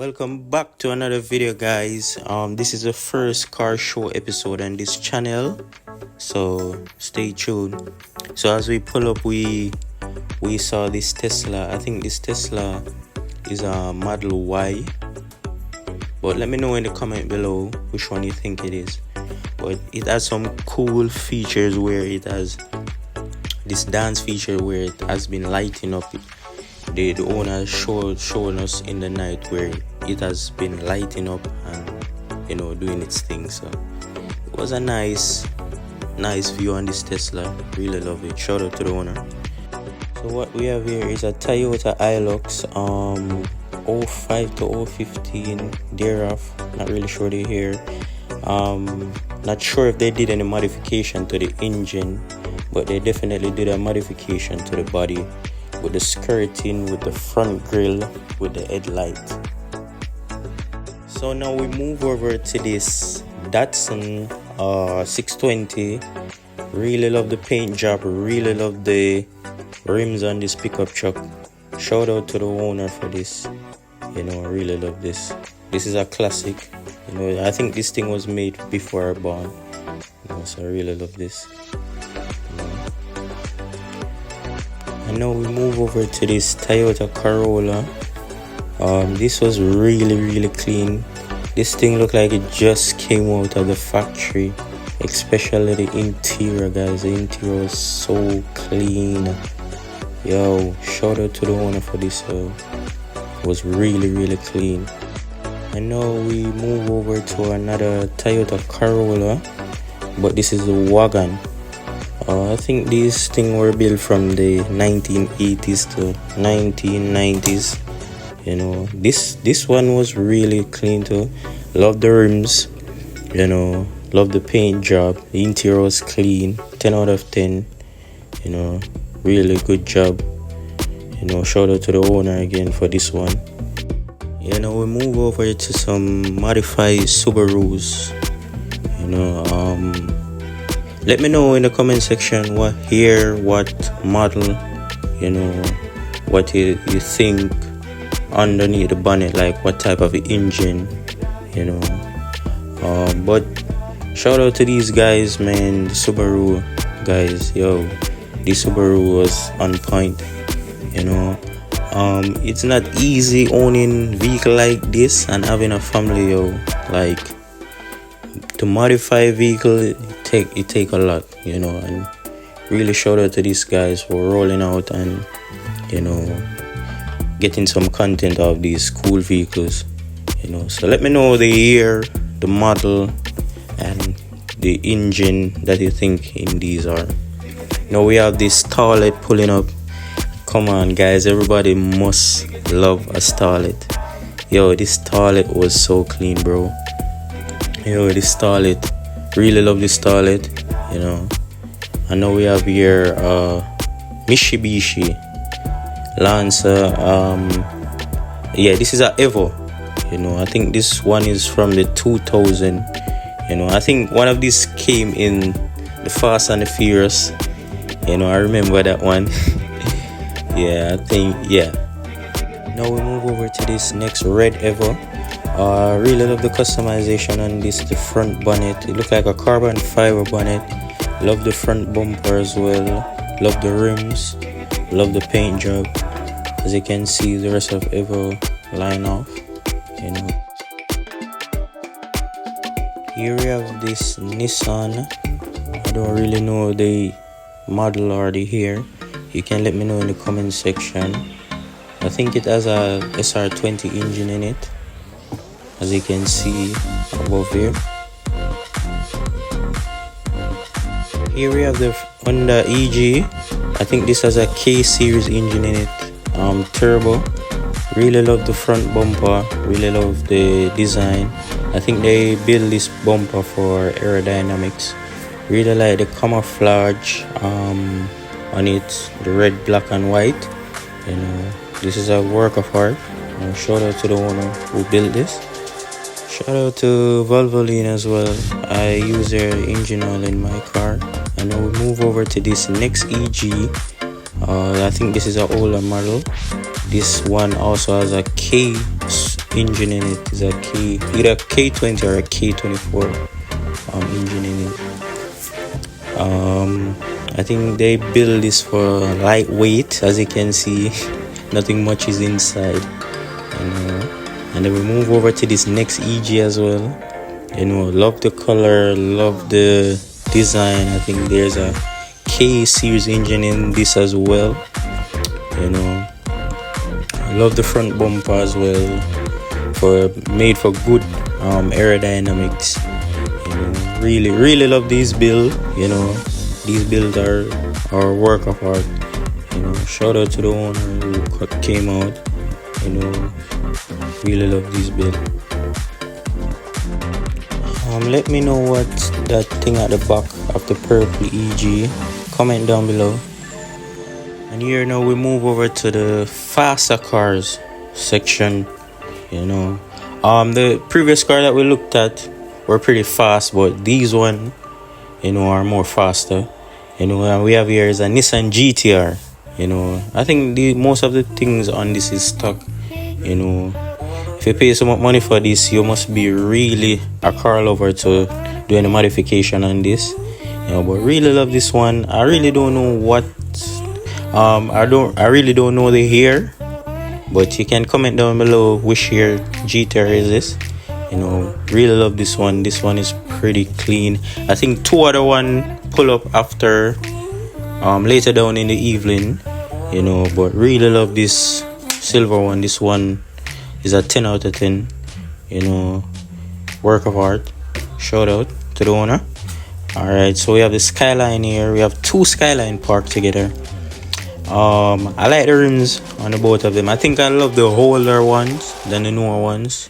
Welcome back to another video, guys. This is the first car show episode on this channel, so stay tuned. So as we pull up, we saw this Tesla. I think this Tesla is a Model Y, but let me know in the comment below which one you think it is. But it has some cool features where it has this dance feature where it has been lighting up. The owner showing us in the night where it has been lighting up and doing its thing. So it was a nice view on this Tesla. Really love it. Shout out to the owner. So what we have here is a Toyota Hilux 05 to 015 thereof. Not really sure the here. Not sure if they did any modification to the engine, but they definitely did a modification to the body, with the skirting, with the front grille, with the headlight. So now we move over to this Datsun 620. Really love the paint job, really love the rims on this pickup truck. Shout out to the owner for this. I really love this. This is a classic. I think this thing was made before I was born. So I really love this. And now we move over to this Toyota Corolla. This was really clean. This thing looked like it just came out of the factory, especially the interior, guys. The interior was so clean. Yo, shout out to the owner for this. It was really clean. And now we move over to another Toyota Corolla, but this is a wagon. I think these things were built from the 1980s to 1990s. This one was really clean too. Love the rims. Love the paint job. The interior was clean. 10 out of 10. Really good job. Shout out to the owner again for this one. We move over to some modified Subarus. Let me know in the comment section what year, what model, what you think underneath the bonnet, like what type of engine, but shout out to these guys, man. The Subaru guys, the Subaru was on point. It's not easy owning vehicle like this and having a family, like to modify a vehicle. It take a lot, and really shout out to these guys for rolling out and getting some content of these cool vehicles. So let me know the year, the model, and the engine that you think in these are. Now we have this Starlet pulling up. Come on, guys, everybody must love a Starlet. This Starlet was so clean, bro. This Starlet, really love this Starlet. I know we have here Mitsubishi Lancer. This is a Evo. I think this one is from the 2000. I think one of these came in the Fast and the Furious. I remember that one. Now we move over to this next red Evo. Really love the customization on this, the front bonnet. It looks like a carbon fiber bonnet. Love the front bumper as well. Love the rims. Love the paint job. As you can see, the rest of Evo line off. Here we have this Nissan. I don't really know the model or the year. You can let me know in the comment section. I think it has a SR20 engine in it, as you can see above here. Here we have the Honda EG. I think this has a K series engine in it, turbo. Really love the front bumper, really love the design. I think they built this bumper for aerodynamics. Really like the camouflage on it, the red, black and white. This is a work of art. Shout out to the owner who built this. Shout out to Valvoline as well. I use their engine oil in my car. And now we move over to this next EG. I think this is an older model. This one also has a K engine in it. It's a either K20 or a K24 engine in it. I think they build this for lightweight, as you can see. Nothing much is inside, and then we move over to this next EG as well. Love the color, love the design. I think there's a K series engine in this as well. I love the front bumper as well, made for good aerodynamics. Really love these builds. These builds are work of art. Shout out to the owner who came out. Really love these builds. Let me know what that thing at the back of the purple EG. Comment down below. And here now we move over to the faster cars section. The previous car that we looked at were pretty fast, but these one, are more faster. And we have here is a Nissan GTR. I think most of the things on this is stock. If you pay so much money for this, you must be really a car lover to do any modification on this. But really love this one. I really don't know what I really don't know the year, but you can comment down below which year GTR is this. Really love this one. This one is pretty clean. I think two other one pull up after later down in the evening. But really love this silver one. This one is a 10 out of 10. Work of art. Shout out to the owner. Alright, so we have the Skyline here. We have two Skyline parked together. I like the rims on the both of them. I think I love the older ones than the newer ones.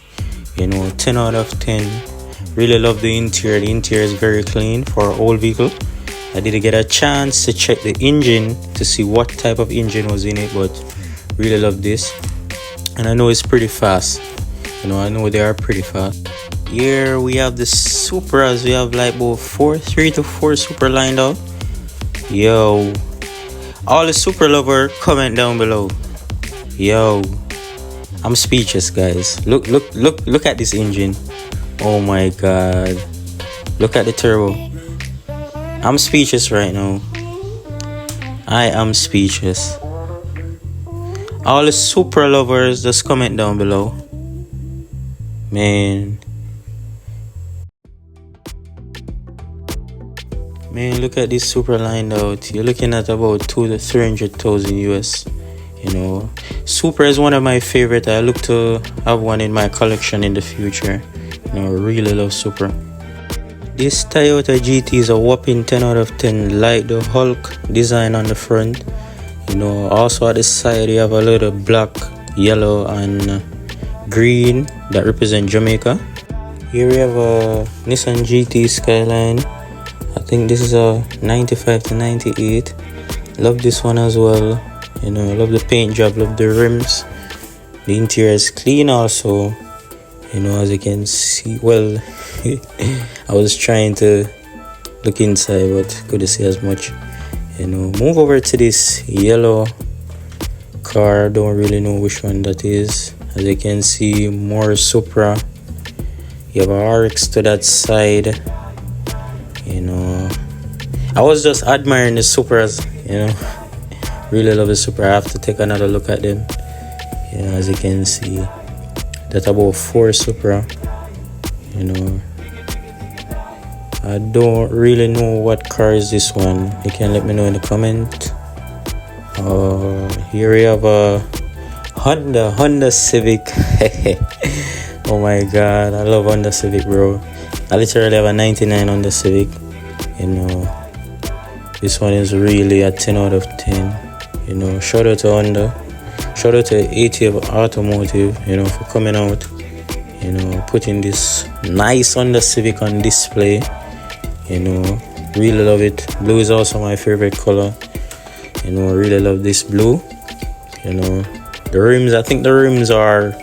10 out of 10. Really love the interior. The interior is very clean for an old vehicle. I didn't get a chance to check the engine to see what type of engine was in it, but really love this. And I know it's pretty fast. I know they are pretty fast. Here we have the Supras. We have like about 3 to 4 Supra lined up. Yo, all the Supra lover, comment down below. Yo, I'm speechless, guys. Look at this engine. Oh my god. Look at the turbo. I'm speechless right now. I am speechless. All the Supra lovers, just comment down below. Man, look at this Supra lined out. You're looking at about 200,000 to 300,000 US. Supra is one of my favorite. I look to have one in my collection in the future. I really love Supra. This Toyota GT is a whopping 10 out of 10. Like the Hulk design on the front. Also at the side you have a little black, yellow and green that represent Jamaica. Here we have a Nissan GT Skyline. I think this is a 95 to 98. Love this one as well. Love the paint job, love the rims. The interior is clean also. As you can see. Well, I was trying to look inside but couldn't see as much. Move over to this yellow car. Don't really know which one that is. As you can see, more Supra. You have a RX to that side. I was just admiring the Supras. Really love the Supra. I have to take another look at them. As you can see, that's about 4 Supra. I don't really know what car is this one. You can let me know in the comment. Here we have a Honda Civic. Oh my god, I love Honda Civic, bro. I literally have a 99 Honda Civic. This one is really a 10 out of 10. Shout out to Honda. Shout out to ATF Automotive, for coming out, putting this nice Honda Civic on display. Really love it. Blue is also my favorite color. Really love this blue. The rims, I think the rims are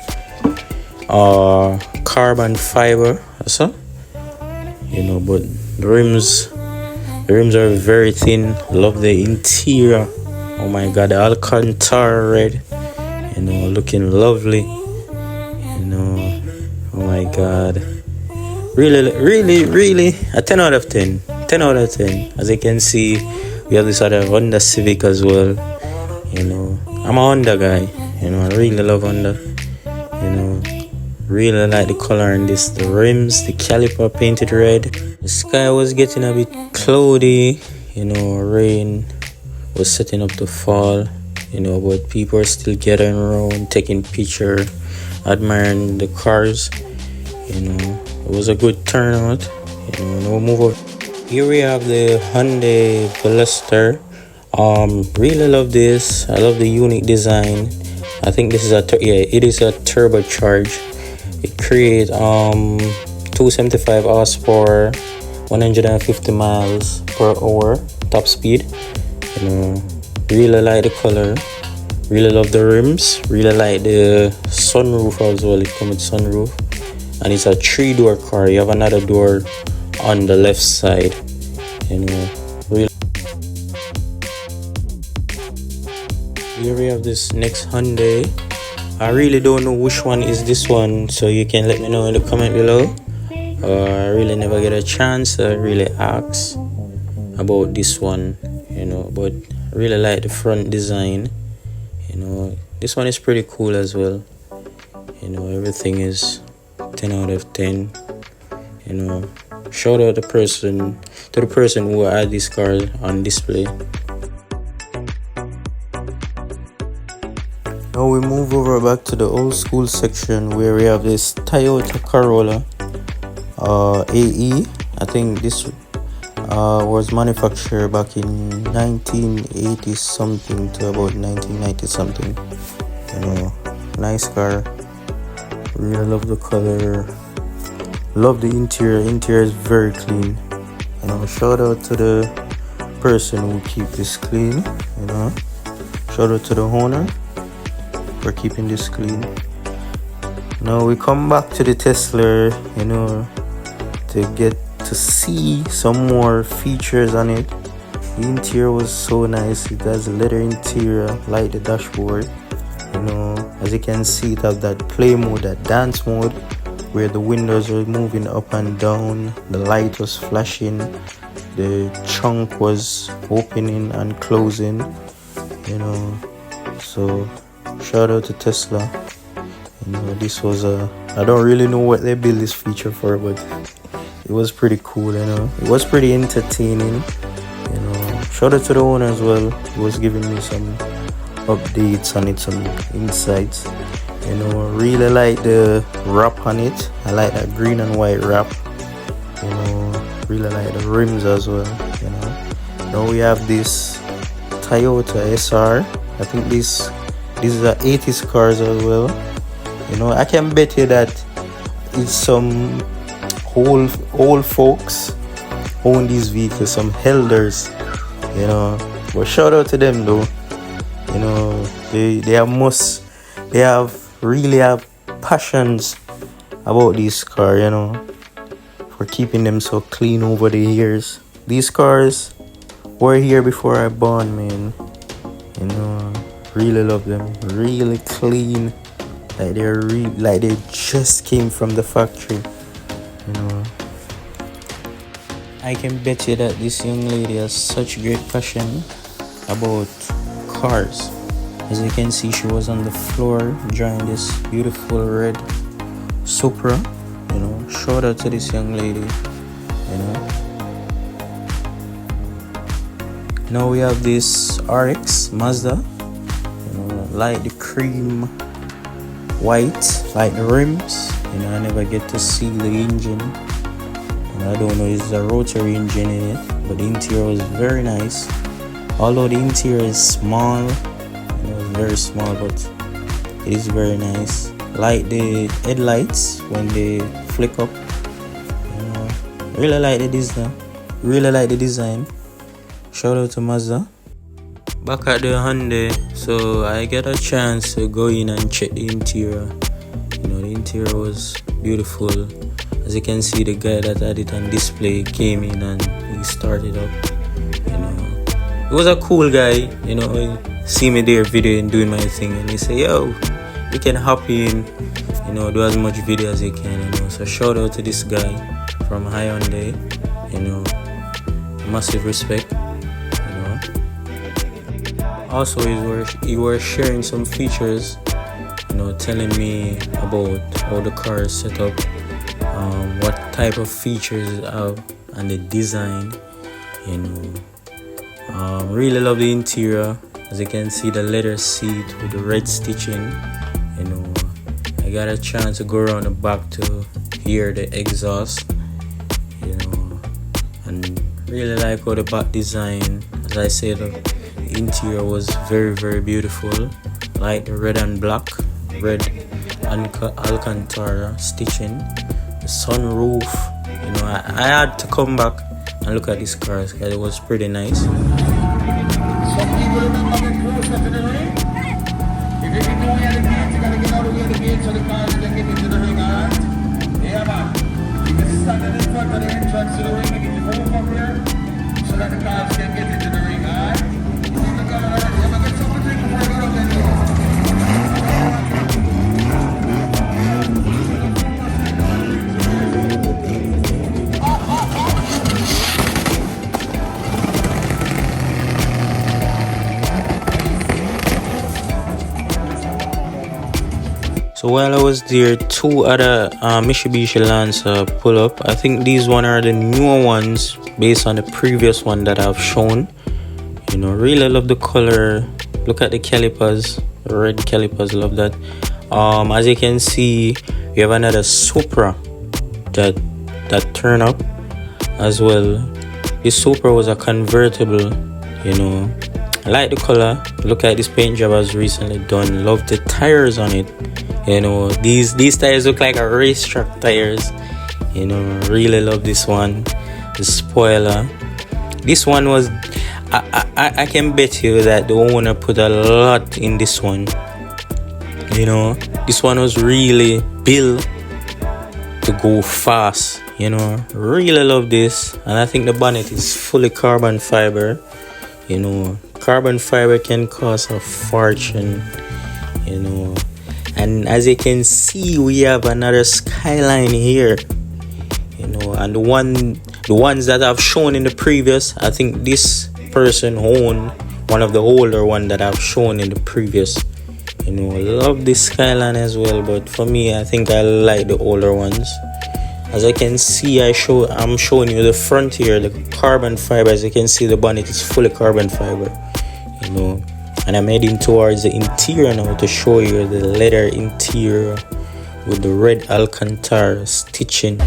carbon fiber, so but the rims are very thin. Love the interior. Oh my god, the Alcantara red, looking lovely. my god. Really a 10 out of 10. 10 out of 10. As you can see, we have this other Honda Civic as well. You know, I'm a Honda guy. You know, I really love Honda. You know, really like the color in this. The rims, the caliper painted red. The sky was getting a bit cloudy. You know, rain was setting up to fall. You know, but people are still gathering around, taking picture, admiring the cars. You know, it was a good turnout. You know, no move up. Here we have the Hyundai Veloster. Really love this. I love the unique design. I think this is it is a turbocharged. It creates 275 horsepower, 150 miles per hour top speed. You know, really like the color. Really love the rims. Really like the sunroof as well. It comes with sunroof, and it's a 3-door car. You have another door on the left side. You know, really. Here we have this next Hyundai. I really don't know which one is this one, so you can let me know in the comment below. I really never get a chance to really ask about this one, you know, but I really like the front design. You know, this one is pretty cool as well. You know, everything is 10 out of 10. You know, shout out to the person who had this car on display. Now we move over back to the old school section where we have this Toyota Corolla AE. I think this was manufactured back in 1980 something to about 1990 something. You know, nice car. Really love the color. Love the interior. Interior is very clean. You know, shout out to the person who keep this clean. You know, shout out to the owner for keeping this clean. Now we come back to the Tesla, you know, to get to see some more features on it. The interior was so nice. It has a leather interior, like the dashboard. You know, as you can see, it has that play mode, that dance mode, where the windows are moving up and down, the light was flashing, the trunk was opening and closing. You know, so shout out to Tesla. You know, this was I don't really know what they built this feature for, but it was pretty cool. You know, it was pretty entertaining. You know, shout out to the owner as well. He was giving me some updates on it, some insights. You know, really like the wrap on it. I like that green and white wrap. You know, really like the rims as well. You know, now we have this Toyota SR. I think these are 80s cars as well. You know, I can bet you that it's some old folks own these vehicles, some elders. You know, but shout out to them though. You know, they really have passions about these cars. You know, for keeping them so clean over the years. These cars were here before I born, man. You know, really love them. Really clean, like they just came from the factory. You know, I can bet you that this young lady has such great passion about cars. As you can see, she was on the floor drawing this beautiful red Supra. You know, shout out to this young lady. You know, now we have this RX Mazda. You know, like the cream white, like the rims. You know, I never get to see the engine. You know, I don't know if it's a rotary engine in it, but the interior was very nice. Although the interior is small, you know, very small, but it is very nice. Like the headlights when they flick up. You know, really like the design. Really like the design. Shout out to Mazda. Back at the Hyundai, so I get a chance to go in and check the interior. You know, the interior was beautiful. As you can see, the guy that had it on display came in and he started up. You know, he was a cool guy. You know, he see me there videoing, doing my thing, and he say, "Yo, you can hop in do as much video as you can, So shout out to this guy from Hyundai, massive respect, Also, he were sharing some features, telling me about how the car is set up, what type of features it have, and the design, Really love the interior. As you can see, the leather seat with the red stitching, I got a chance to go around the back to hear the exhaust, and really like how the back design, as I said, the interior was very, very beautiful. Like the red and black, red Alcantara stitching, the sunroof, I had to come back and look at this car because it was pretty nice. Some people remember getting closer to the ring. If you can do where the gates, you gotta get out of where the gates so the cars can get into the ring, alright? Yeah, man. You can stand in front of the entrance to the ring and get the move up here so that the cars can get into the ring, alright? You see the car, alright? You ever get something to drink before you go up there? So while I was there, two other Mitsubishi Lancer pull up. I think these one are the newer ones based on the previous one that I've shown. Really love the color. Look at the calipers, the red calipers, love that. As you can see, we have another Supra that turn up as well. This Supra was a convertible, I like the color. Look at this paint job I was recently done. Love the tires on it. These tires look like a racetrack tires. Really love this one. The spoiler. This one was, I can bet you that the owner put a lot in this one. This one was really built to go fast. Really love this. And I think the bonnet is fully carbon fiber. Carbon fiber can cost a fortune. And as you can see, we have another Skyline here, and the ones that I've shown in the previous, I think this person owned one of the older one that I've shown in the previous. Love this Skyline as well, but for me, I think I like the older ones. As I can see, I'm showing you the front here, the carbon fiber. As you can see, the bonnet is fully carbon fiber, And I'm heading towards the interior now to show you the leather interior with the red Alcantara stitching.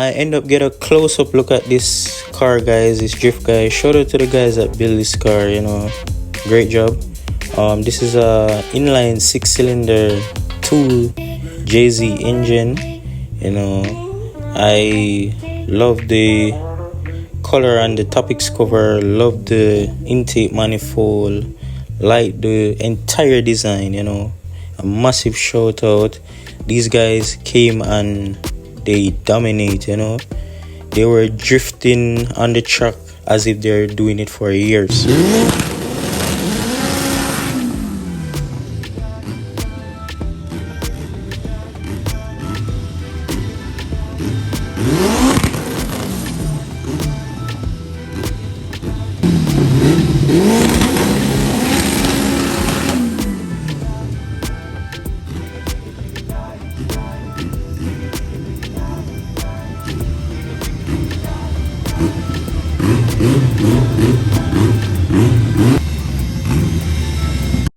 I end up get a close-up look at this car, guys. This drift guy. Shout out to the guys that build this car, you know, great job. This is a inline 6-cylinder 2 JZ engine. You know, I love the color and the topics cover, love the intake manifold, like the entire design. You know, a massive shout out. These guys came and they dominate. You know, they were drifting on the track as if they're doing it for years.